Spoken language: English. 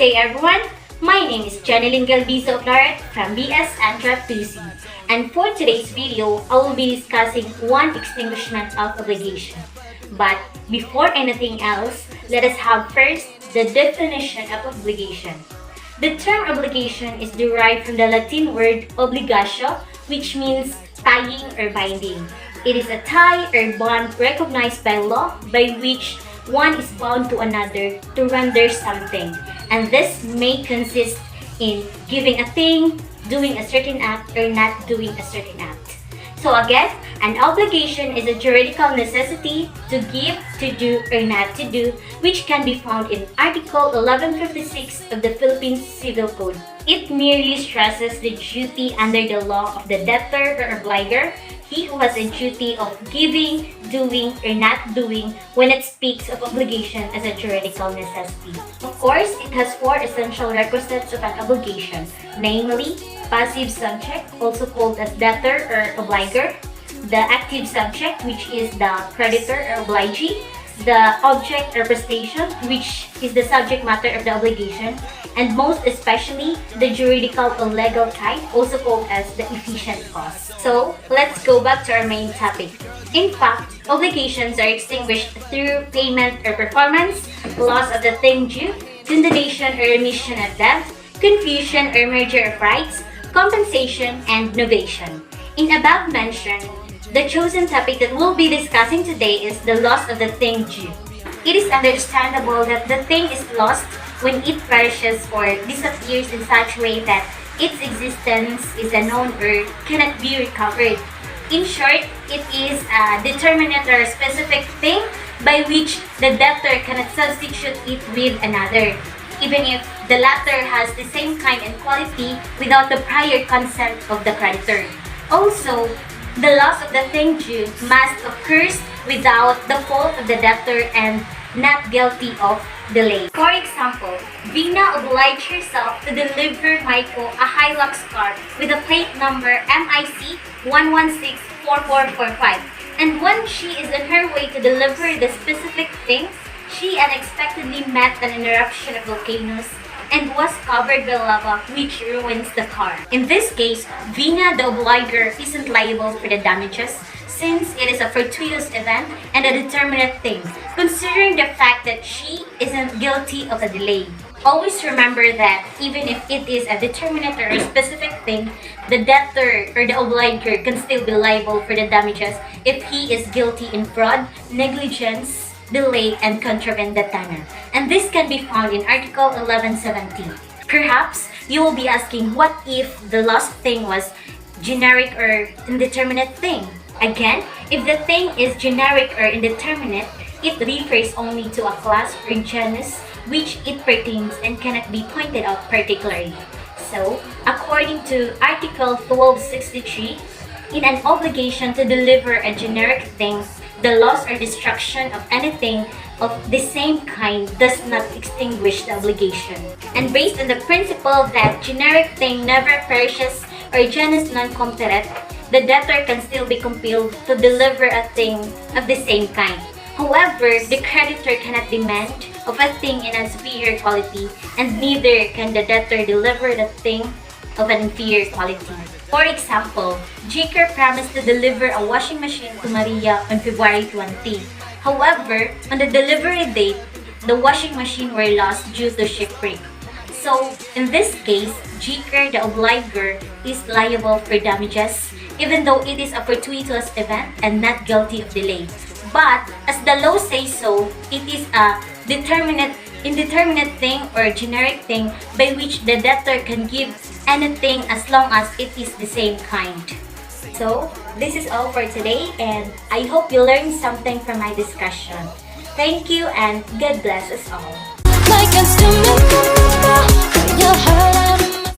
day everyone, my name is Janelyn Galbizo OCLARIT from BS Andra 2C, and for today's video, I will be discussing one extinguishment of obligation. But before anything else, let us have first the definition of obligation. The term obligation is derived from the Latin word obligatio, which means tying or binding. It is a tie or bond recognized by law by which one is bound to another to render something, and this may consist in giving a thing, doing a certain act, or not doing a certain act. So again, an obligation is a juridical necessity to give, to do, or not to do, which can be found in Article 1156 of the Philippine Civil Code. It merely stresses the duty under the law of the debtor or obliger, he who has a duty of giving, doing, or not doing when it speaks of obligation as a juridical necessity. Of course, it has four essential requisites of an obligation, namely, passive subject, also called as debtor or obliger, the active subject, which is the creditor or obligee, the object or prestation, which is the subject matter of the obligation, and most especially the juridical or legal type, also called as the efficient cause. So, let's go back to our main topic. In fact, obligations are extinguished through payment or performance, loss of the thing due, condonation or remission of debt, confusion or merger of rights, compensation, and novation. In above mentioned, the chosen topic that we'll be discussing today is the loss of the thing due. It is understandable that the thing is lost when it perishes or disappears in such a way that its existence is unknown or cannot be recovered. In short, it is a determinate or specific thing by which the debtor cannot substitute it with another, even if the latter has the same kind and quality without the prior consent of the creditor. Also, the loss of the thing due must occur without the fault of the debtor and not guilty of delay. For example, Vina obliged herself to deliver Michael a Hilux car with a plate number MIC 1164445, and when she is on her way to deliver the specific thing, she unexpectedly met an eruption of volcanoes and was covered by lava, which ruins the car. In this case, Vina the obliger isn't liable for the damages since it is a fortuitous event and a determinate thing, considering the fact that she isn't guilty of a delay. Always remember that even if it is a determinate or a specific thing, the debtor or the obliger can still be liable for the damages if he is guilty in fraud, negligence, delay, and contravendatana. And this can be found in Article 1117. Perhaps you will be asking, what if the lost thing was generic or indeterminate thing? Again, if the thing is generic or indeterminate, it refers only to a class or genus which it pertains and cannot be pointed out particularly. So, according to Article 1263, in an obligation to deliver a generic thing, the loss or destruction of anything of the same kind does not extinguish the obligation. And based on the principle that generic thing never perishes or genus non comperet, the debtor can still be compelled to deliver a thing of the same kind. However, the creditor cannot demand of a thing in a superior quality, and neither can the debtor deliver the thing of an inferior quality. For example, Jaker promised to deliver a washing machine to Maria on February 20. However, on the delivery date, the washing machine were lost due to shipwreck. So, in this case, Jaker, the obliger, is liable for damages, even though it is a fortuitous event and not guilty of delay. But, as the law says so, it is a indeterminate thing or generic thing by which the debtor can give anything as long as it is the same kind. So, this is all for today, and I hope you learned something from my discussion. Thank you, and God bless us all.